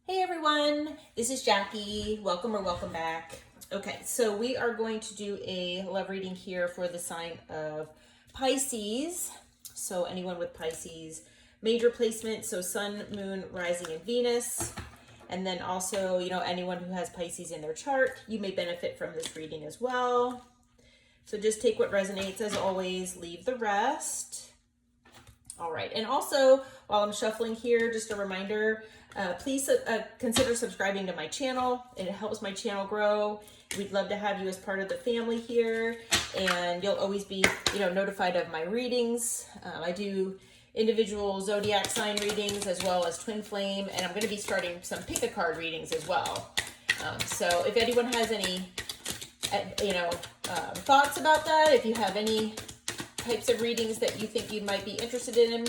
Hey everyone, this is Jackie. Welcome or welcome back. Okay, so we are going to do a love reading here for the sign of Pisces. So anyone with Pisces major placement, so Sun, Moon, Rising, and Venus. And then also, anyone who has Pisces in their chart, you may benefit from this reading as well. So just take what resonates as always, leave the rest. All right, and also while I'm shuffling here, just a reminder, please consider subscribing to my channel. It helps my channel grow. We'd love to have you as part of the family here, and you'll always be, notified of my readings. I do individual zodiac sign readings as well as twin flame, and I'm going to be starting some pick a card readings as well. So if anyone has any, thoughts about that, if you have any types of readings that you think you might be interested in,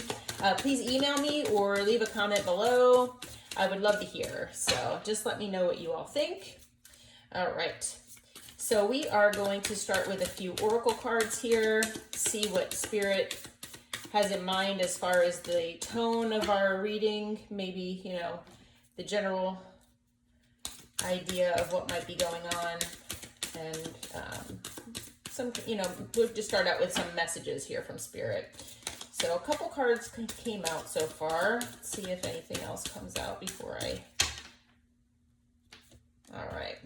please email me or leave a comment below. I would love to hear. So just let me know what you all think. All right. So we are going to start with a few oracle cards here, see what Spirit has in mind as far as the tone of our reading, maybe, the general idea of what might be going on. And we'll just start out with some messages here from Spirit. So a couple cards came out so far. Let's see if anything else comes out before all right.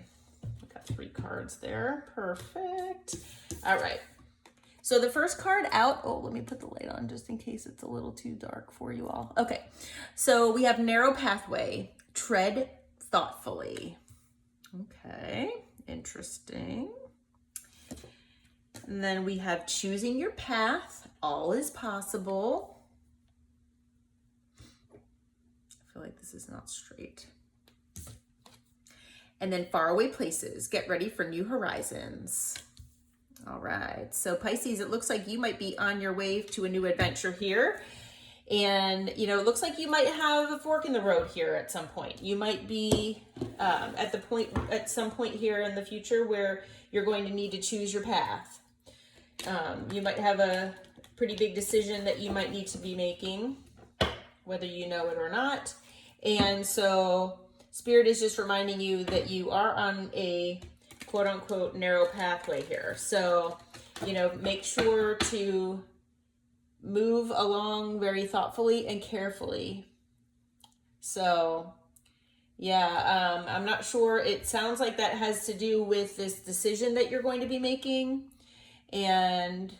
I got 3 cards there. Perfect. All right. So the first card out, let me put the light on just in case it's a little too dark for you all. Okay. So we have narrow pathway, tread thoughtfully. Okay. Interesting. And then we have choosing your path, all is possible. I feel like this is not straight. And then faraway places, get ready for new horizons. All right, so Pisces, it looks like you might be on your way to a new adventure here. And, it looks like you might have a fork in the road here at some point. You might be at some point here in the future where you're going to need to choose your path. You might have a pretty big decision that you might need to be making, whether you know it or not. And so Spirit is just reminding you that you are on a quote unquote narrow pathway here. So, make sure to move along very thoughtfully and carefully. So, yeah, I'm not sure. It sounds like that has to do with this decision that you're going to be making. And,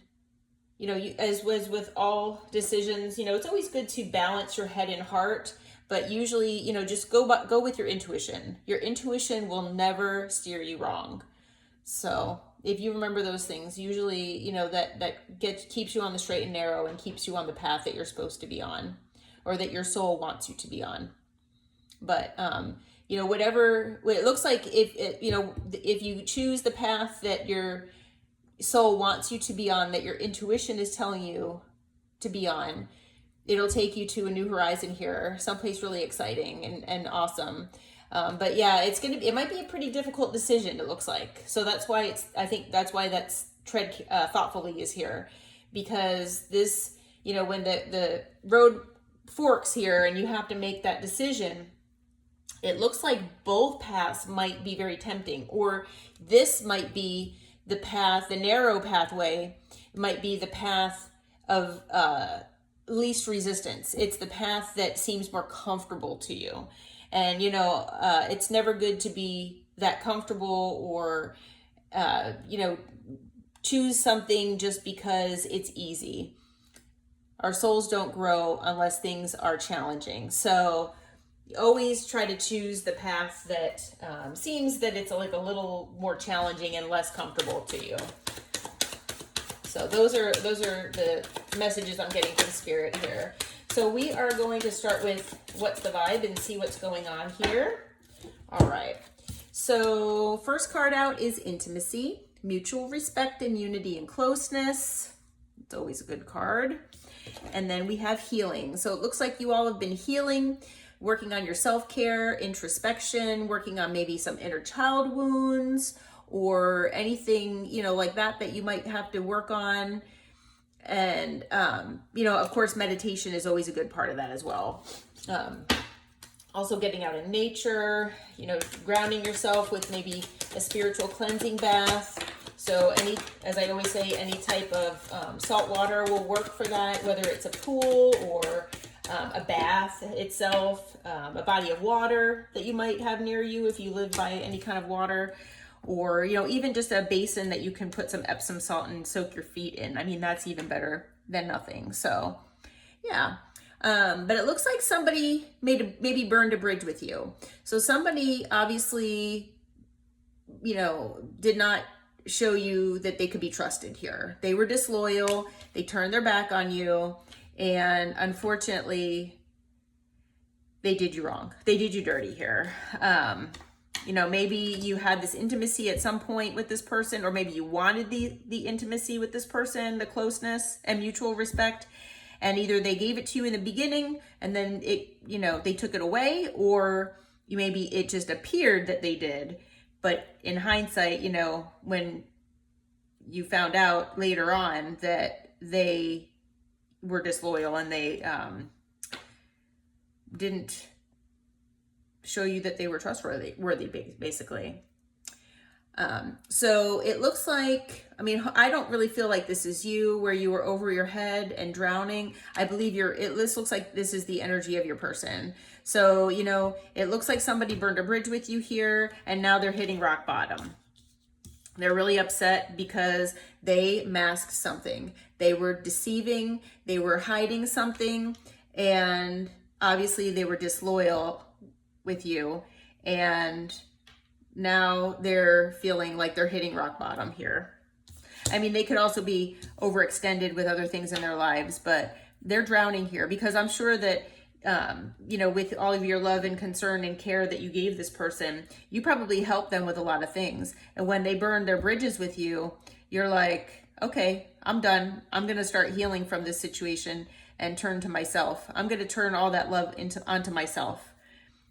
as was with all decisions, it's always good to balance your head and heart, but usually, just go with your intuition. Your intuition will never steer you wrong. So if you remember those things, usually, that keeps you on the straight and narrow and keeps you on the path that you're supposed to be on, or that your soul wants you to be on. But, whatever it looks like, if you choose the path that your soul wants you to be on, that your intuition is telling you to be on, it'll take you to a new horizon here, someplace really exciting and awesome. But yeah, it might be a pretty difficult decision, it looks like. So that's why I think that's why that's tread thoughtfully is here, because this, when the road forks here and you have to make that decision, it looks like both paths might be very tempting, or this might be the path, the narrow pathway might be the path of least resistance. It's the path that seems more comfortable to you. And, it's never good to be that comfortable or, choose something just because it's easy. Our souls don't grow unless things are challenging. So always try to choose the path that seems that it's like a little more challenging and less comfortable to you. So those are the messages I'm getting from Spirit here. So we are going to start with what's the vibe and see what's going on here. All right. So first card out is intimacy, mutual respect and unity and closeness. It's always a good card. And then we have healing. So it looks like you all have been healing, working on your self-care, introspection, working on maybe some inner child wounds or anything, like that you might have to work on. And, of course, meditation is always a good part of that as well. Also getting out in nature, you know, grounding yourself with maybe a spiritual cleansing bath. So as I always say, any type of salt water will work for that, whether it's a pool or a bath itself, a body of water that you might have near you if you live by any kind of water, or, you know, even just a basin that you can put some Epsom salt and soak your feet in. I mean, that's even better than nothing. So yeah. But it looks like somebody maybe burned a bridge with you. So somebody obviously, you know, did not show you that they could be trusted here. They were disloyal. They turned their back on you. And unfortunately, they did you wrong. They did you dirty here. You know, maybe you had this intimacy at some point with this person, or maybe you wanted the intimacy with this person, the closeness and mutual respect. And either they gave it to you in the beginning and then it, you know, they took it away, or maybe it just appeared that they did. But in hindsight, you know, when you found out later on that they were disloyal and they didn't show you that they were trustworthy, basically. So it looks like, I mean, I don't really feel like this is you where you were over your head and drowning. I believe this looks like this is the energy of your person. So, you know, it looks like somebody burned a bridge with you here and now they're hitting rock bottom. They're really upset because they masked something. They were deceiving, they were hiding something, and obviously they were disloyal with you. And now they're feeling like they're hitting rock bottom here. I mean, they could also be overextended with other things in their lives, but they're drowning here because I'm sure that, you know, with all of your love and concern and care that you gave this person, you probably helped them with a lot of things. And when they burned their bridges with you, you're like, okay, I'm done. I'm going to start healing from this situation and turn to myself. I'm going to turn all that love onto myself.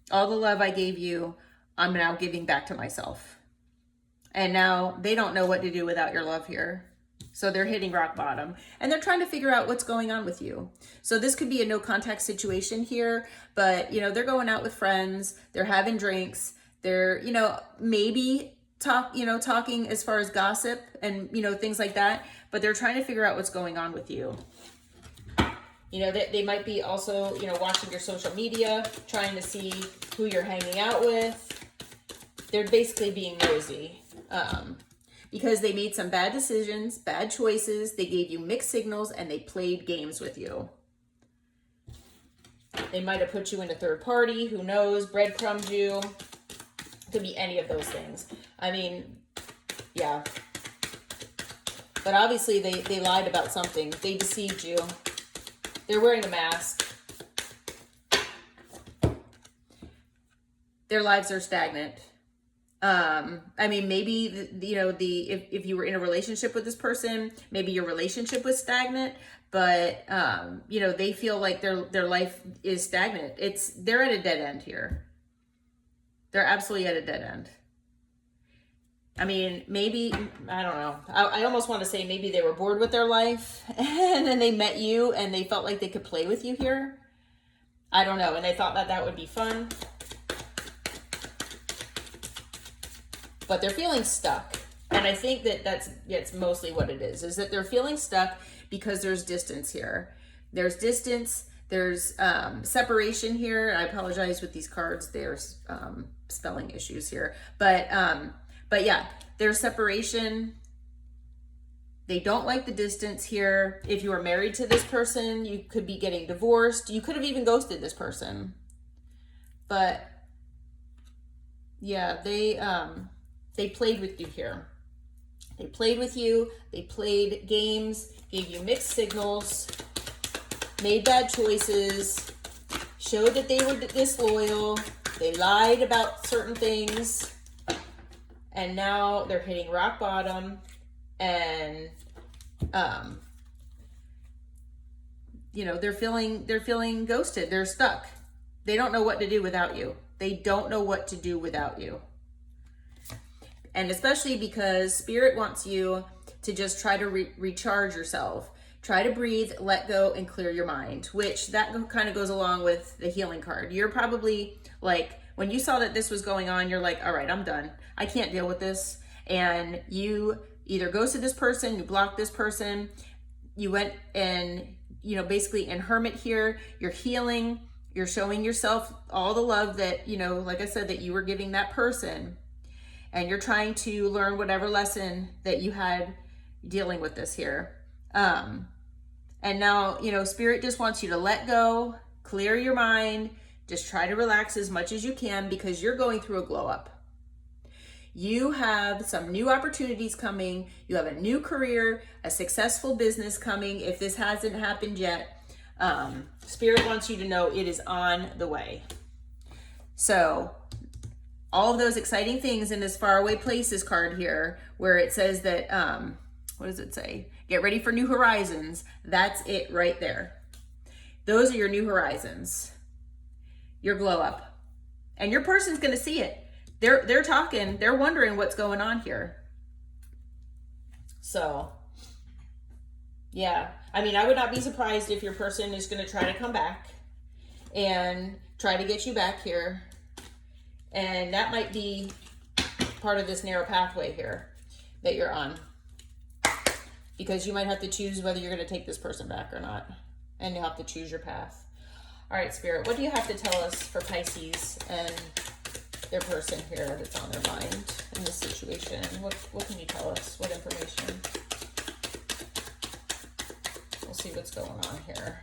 All the love I gave you, I'm now giving back to myself. And now they don't know what to do without your love here. So they're hitting rock bottom and they're trying to figure out what's going on with you. So this could be a no contact situation here, but, you know, they're going out with friends, they're having drinks, they're, you know, maybe talking as far as gossip and, you know, things like that, but they're trying to figure out what's going on with you. You know, they might be also, you know, watching your social media, trying to see who you're hanging out with. They're basically being nosy because they made some bad decisions, bad choices. They gave you mixed signals and they played games with you. They might have put you in a third party. Who knows? Breadcrumbed you. Could be any of those things. I mean, yeah. But obviously they lied about something. They deceived you. They're wearing a mask. Their lives are stagnant. I mean, maybe, you know, if you were in a relationship with this person, maybe your relationship was stagnant, but, you know, they feel like their life is stagnant. They're at a dead end here. They're absolutely at a dead end. I mean, maybe, I don't know. I almost want to say maybe they were bored with their life and then they met you and they felt like they could play with you here. I don't know. And they thought that would be fun. But they're feeling stuck. And I think that's mostly what it is that they're feeling stuck because there's distance here. There's distance. There's separation here. I apologize with these cards. There's spelling issues here. But yeah, there's separation. They don't like the distance here. If you are married to this person, you could be getting divorced. You could have even ghosted this person. But yeah, they played with you here. They played with you. They played games, gave you mixed signals, made bad choices, showed that they were disloyal. They lied about certain things. And now they're hitting rock bottom and, you know, they're feeling ghosted. They're stuck. They don't know what to do without you. They don't know what to do without you. And especially because Spirit wants you to just try to recharge yourself. Try to breathe, let go, and clear your mind, which that kind of goes along with the healing card. You're probably like, when you saw that this was going on, you're like, all right, I'm done. I can't deal with this. And you either ghosted this person, you blocked this person, you went and, you know, basically in hermit here, you're healing, you're showing yourself all the love that, you know, like I said, that you were giving that person. And you're trying to learn whatever lesson that you had dealing with this here. And now, you know, Spirit just wants you to let go, clear your mind, just try to relax as much as you can, because you're going through a glow up. You have some new opportunities coming. You have a new career, a successful business coming. If this hasn't happened yet, Spirit wants you to know it is on the way. So all of those exciting things in this faraway places card here, where it says that, what does it say? Get ready for new horizons. That's it right there. Those are your new horizons, your glow up. And your person's going to see it. They're talking, they're wondering what's going on here. So, yeah. I mean, I would not be surprised if your person is going to try to come back and try to get you back here. And that might be part of this narrow pathway here that you're on. Because you might have to choose whether you're going to take this person back or not. And you'll have to choose your path. All right, Spirit, what do you have to tell us for Pisces and their person here that's on their mind in this situation? What can you tell us? What information? We'll see what's going on here.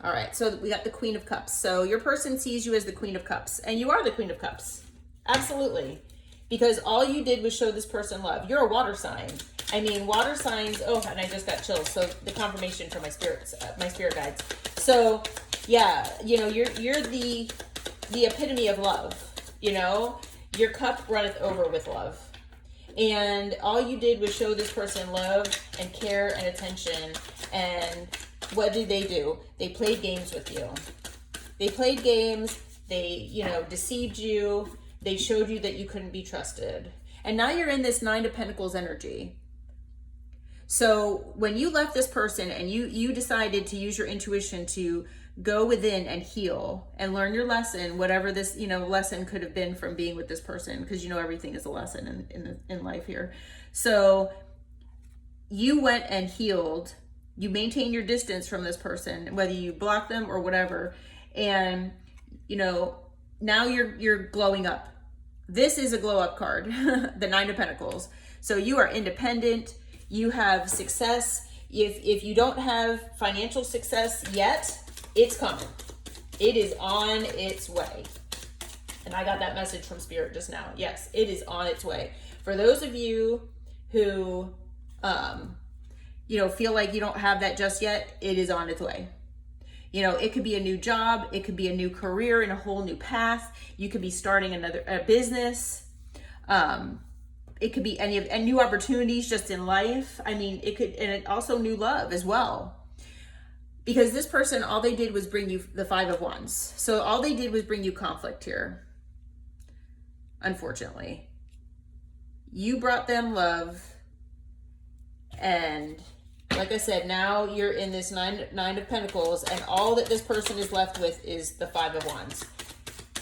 All right, so we got the Queen of Cups. So your person sees you as the Queen of Cups, and you are the Queen of Cups. Absolutely. Because all you did was show this person love. You're a water sign. I mean, water signs, oh, and I just got chills. So the confirmation from my spirit guides. So yeah, you know, you're the epitome of love, you know, your cup runneth over with love. And all you did was show this person love and care and attention. And what did they do? They played games with you. They played games. They, you know, deceived you. They showed you that you couldn't be trusted. And now you're in this Nine of Pentacles energy. So when you left this person and you decided to use your intuition to go within and heal and learn your lesson, whatever this, you know, lesson could have been from being with this person, because you know everything is a lesson in life here. So you went and healed. You maintain your distance from this person, whether you block them or whatever. And, you know, now you're glowing up. This is a glow up card, the Nine of Pentacles. So you are independent. You have success. If you don't have financial success yet, it's coming. It is on its way. And I got that message from Spirit just now. Yes, it is on its way. For those of you who, you know, feel like you don't have that just yet, it is on its way. You know, it could be a new job. It could be a new career and a whole new path. You could be starting a business. It could be and new opportunities just in life. I mean, it could, and it also new love as well. Because this person, all they did was bring you the Five of Wands. So all they did was bring you conflict here. Unfortunately. You brought them love. And like I said, now you're in this nine of Pentacles, and all that this person is left with is the Five of Wands.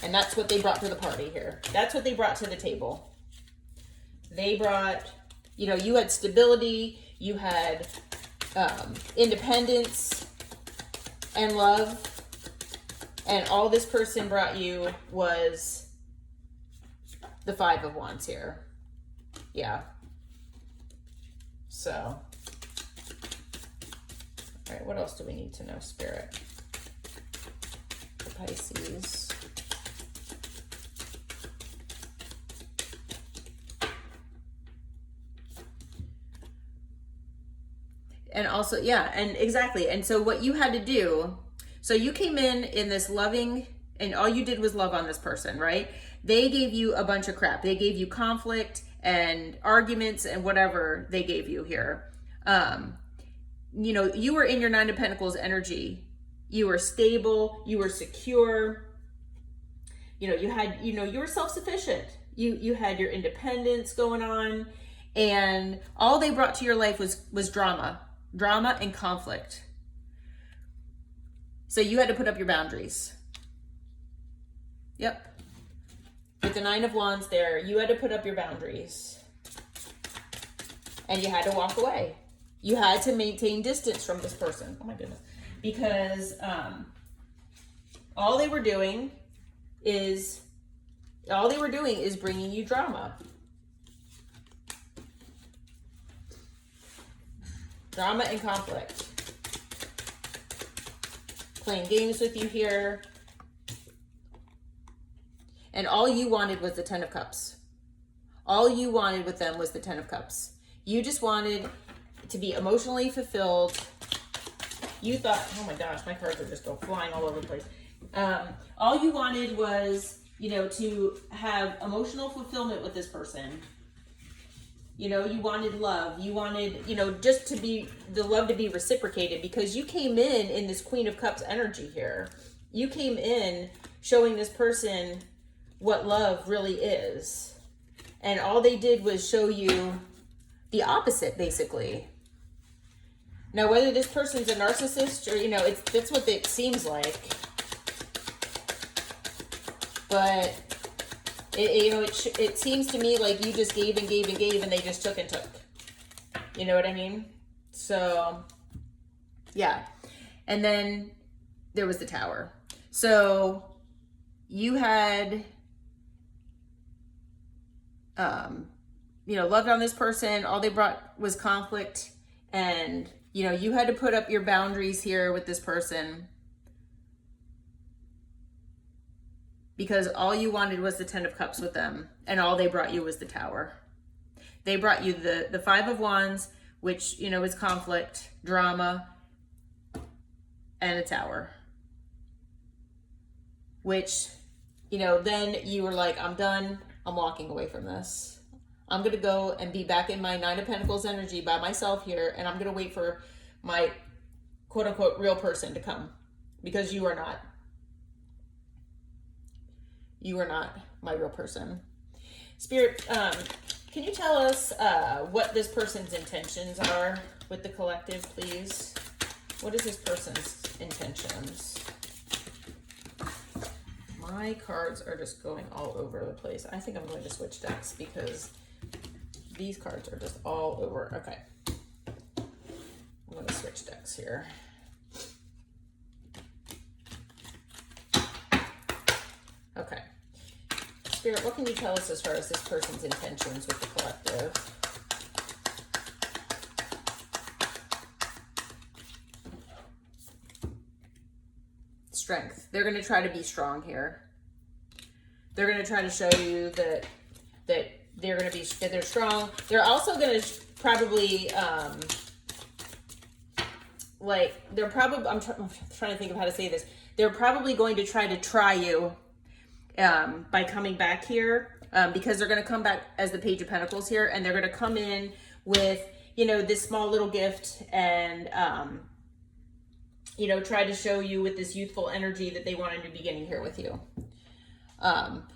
And that's what they brought to the party here. That's what they brought to the table. They brought, you know, you had stability, you had independence and love, and all this person brought you was the Five of Wands here. Yeah. So, all right, what else do we need to know, Spirit? For Pisces. And also, yeah, and exactly. And so what you had to do, so you came in this loving, and all you did was love on this person, right? They gave you a bunch of crap. They gave you conflict and arguments and whatever they gave you here. You know, you were in your Nine of Pentacles energy. You were stable. You were secure. You know, you had, you know, you were self-sufficient. You had your independence going on, And all they brought to your life was drama and conflict. So you had to put up your boundaries. Yep. With the 9 of Wands there, you had to put up your boundaries. And you had to walk away. You had to maintain distance from this person. Oh my goodness. Because all they were doing is bringing you drama. Drama and conflict. Playing games with you here. And all you wanted was the 10 of Cups. All you wanted with them was the 10 of Cups. You just wanted to be emotionally fulfilled. You thought, oh my gosh, my cards are just go flying all over the place. All you wanted was, to have emotional fulfillment with this person. You wanted love. You wanted, just to be, the love to be reciprocated, because you came in this Queen of Cups energy here. You came in showing this person what love really is. And all they did was show you the opposite, basically. Now, whether this person's a narcissist or, that's what it seems like. But, it seems to me like you just gave and gave and gave and they just took and took. You know what I mean? So, yeah. And then there was the Tower. So, you had, loved on this person. All they brought was conflict. And, you had to put up your boundaries here with this person. Because all you wanted was the 10 of Cups with them. And all they brought you was the Tower. They brought you the 5 of Wands, which, is conflict, drama, and a Tower. Which, then you were like, I'm done. I'm walking away from this. I'm going to go and be back in my 9 of Pentacles energy by myself here. And I'm going to wait for my quote unquote real person to come. Because you are not. You are not my real person. Spirit, can you tell us what this person's intentions are with the collective, please? What is this person's intentions? My cards are just going all over the place. I think I'm going to switch decks because these cards are just all over. Okay. I'm going to switch decks here. Okay. Spirit, what can you tell us as far as this person's intentions with the collective? Strength. They're going to try to be strong here. They're going to try to show you that they're going to be, that they're strong. They're also going to probably, I'm trying to think of how to say this. They're probably going to try you by coming back here, because they're going to come back as the Page of Pentacles here, and they're going to come in with, this small little gift and, try to show you with this youthful energy that they want in the beginning here with you.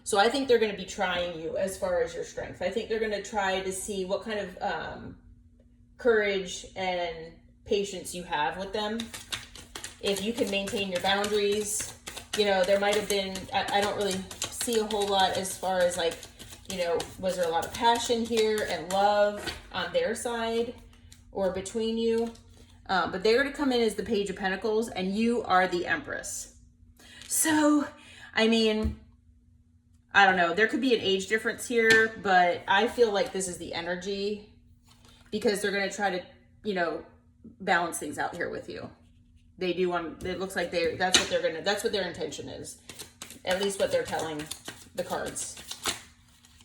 So I think they're going to be trying you as far as your strength. I think they're going to try to see what kind of courage and patience you have with them. If you can maintain your boundaries, there might have been, I don't really see a whole lot as far as like, was there a lot of passion here and love on their side or between you? But they're going to come in as the Page of Pentacles and you are the Empress. So, I mean, I don't know. There could be an age difference here, but I feel like this is the energy because they're going to try to, balance things out here with you. They do want, it looks like that's what their intention is. At least what they're telling the cards.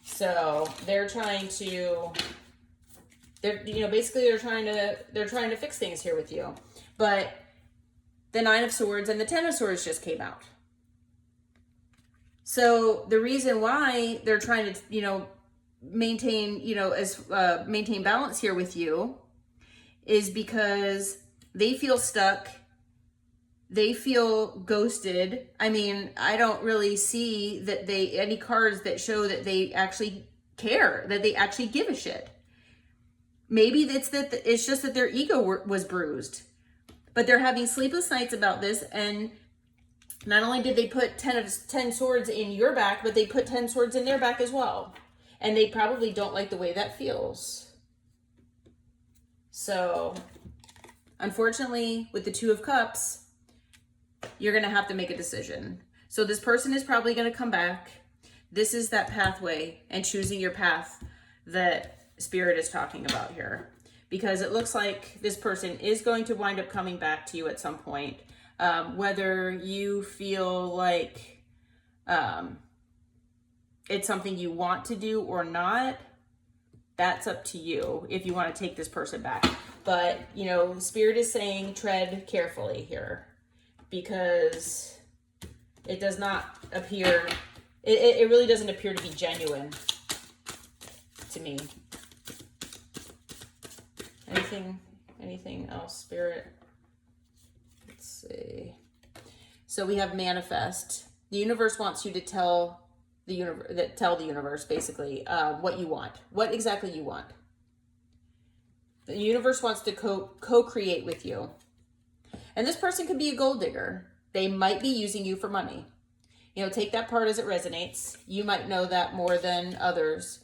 So they're trying to, basically they're trying to fix things here with you. But the 9 of Swords and the 10 of Swords just came out. So the reason why they're trying to, maintain, maintain balance here with you is because they feel stuck. They feel ghosted. I mean, I don't really see that any cards that show that they actually care, that they actually give a shit. maybe it's just that their ego was bruised, but they're having sleepless nights about this. And not only did they put 10 swords in your back, but they put 10 swords in their back as well. And they probably don't like the way that feels. So, unfortunately, with the Two of Cups, you're going to have to make a decision. So this person is probably going to come back. This is that pathway and choosing your path that Spirit is talking about here. Because it looks like this person is going to wind up coming back to you at some point. Whether you feel like it's something you want to do or not, that's up to you if you want to take this person back. But, you know, Spirit is saying tread carefully here, because it does not appear, it really doesn't appear to be genuine to me. Anything else, Spirit? Let's see. So we have manifest. The universe wants you to tell the universe basically what you want, what exactly you want. The universe wants to co-create with you. And this person could be a gold digger. They might be using you for money. You know, take that part as it resonates. You might know that more than others.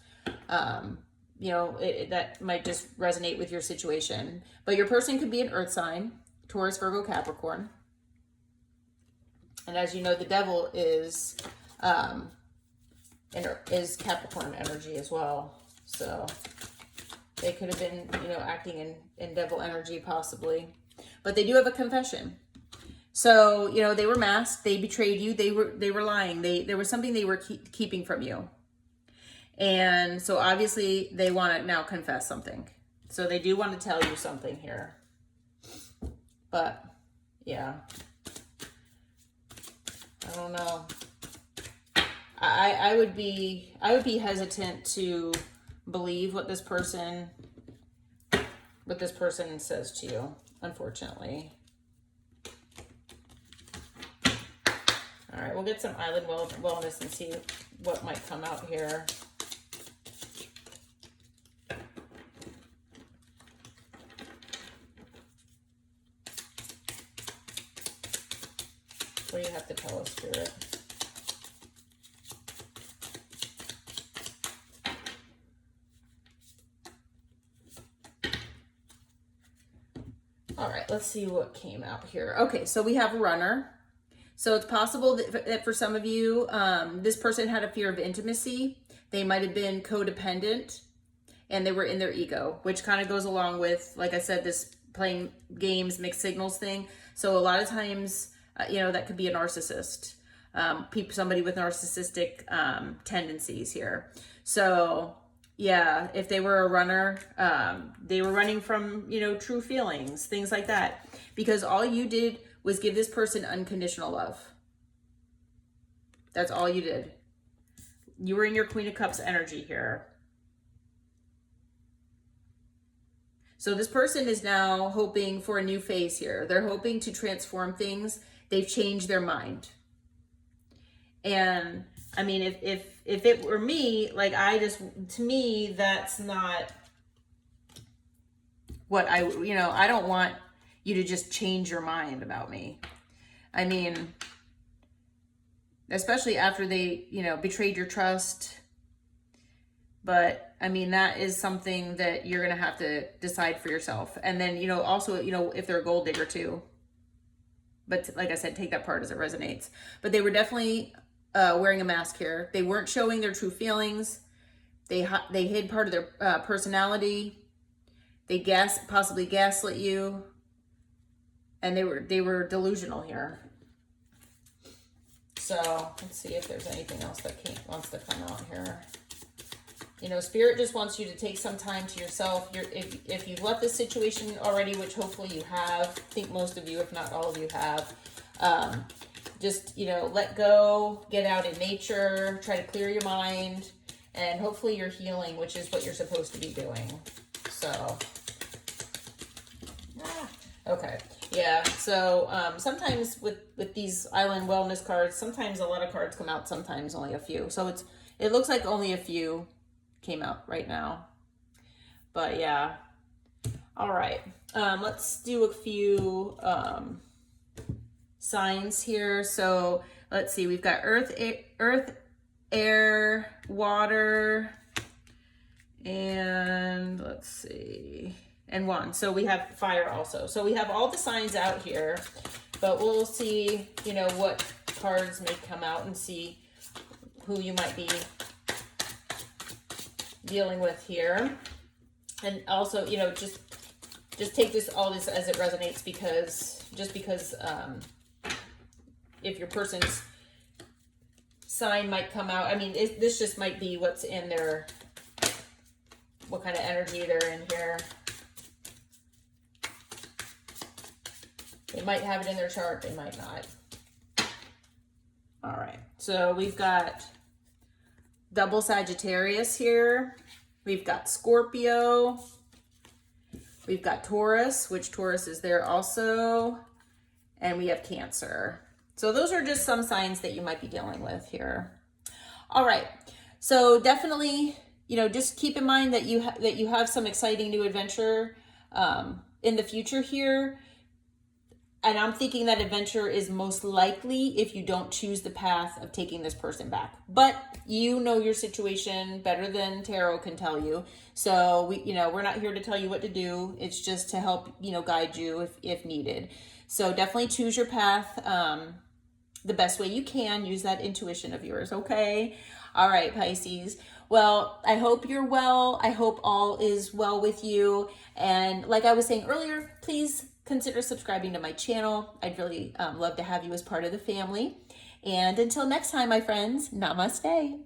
You know, that might just resonate with your situation. But your person could be an earth sign, Taurus, Virgo, Capricorn. And as you know, the devil is Capricorn energy as well. So they could have been, you know, acting in devil energy possibly. But they do have a confession. So, you know, they were masked, they betrayed you, they were lying. There was something they were keeping from you. And so obviously they want to now confess something. So they do want to tell you something here. But yeah, I don't know. I would be hesitant to believe what this person says to you, unfortunately. All right, we'll get some island wellness and see what might come out here. What do you have to tell us, Spirit? All right, let's see what came out here. Okay, so we have a runner. So it's possible that for some of you, this person had a fear of intimacy. They might have been codependent and they were in their ego, which kind of goes along with, like I said, this playing games, mixed signals thing. So a lot of times, you know, that could be a narcissist, somebody with narcissistic tendencies here. So yeah, if they were a runner, they were running from, you know, true feelings, things like that. Because all you did was give this person unconditional love. That's all you did. You were in your Queen of Cups energy here. So this person is now hoping for a new phase here. They're hoping to transform things. They've changed their mind. And I mean, if it were me, like to me, that's not what I don't want you to just change your mind about me. I mean, especially after they, you know, betrayed your trust. But I mean, that is something that you're going to have to decide for yourself. And then, you know, also, you know, if they're a gold digger too. But like I said, take that part as it resonates. But they were definitely wearing a mask here. They weren't showing their true feelings. They hid part of their personality. They possibly gaslit you. And they were delusional here. So let's see if there's anything else that wants to come out here. You know, Spirit just wants you to take some time to yourself. If you've left this situation already, which hopefully you have, I think most of you, if not all of you have, just, you know, let go, get out in nature, try to clear your mind, and hopefully you're healing, which is what you're supposed to be doing. So, okay. Yeah, so sometimes with these island wellness cards, sometimes a lot of cards come out, sometimes only a few. So it looks like only a few came out right now. But yeah, All right, let's do a few signs here. So let's see, we've got earth, air, water, and let's see, and one. So we have fire also. So we have all the signs out here, but we'll see, you know, what cards may come out and see who you might be dealing with here. And also, you know, just take this, all this as it resonates, because if your person's sign might come out, I mean, this just might be what's in their, what kind of energy they're in here. They might have it in their chart, they might not. All right, so we've got double Sagittarius here. We've got Scorpio. We've got Taurus, which Taurus is there also. And we have Cancer. So those are just some signs that you might be dealing with here. All right, so definitely, you know, just keep in mind that you have some exciting new adventure in the future here. And I'm thinking that adventure is most likely if you don't choose the path of taking this person back. But you know your situation better than tarot can tell you. So we're not here to tell you what to do. It's just to help, you know, guide you if needed. So definitely choose your path the best way you can. Use that intuition of yours, okay? All right, Pisces. Well, I hope you're well. I hope all is well with you. And like I was saying earlier, please consider subscribing to my channel. I'd really love to have you as part of the family. And until next time, my friends, namaste.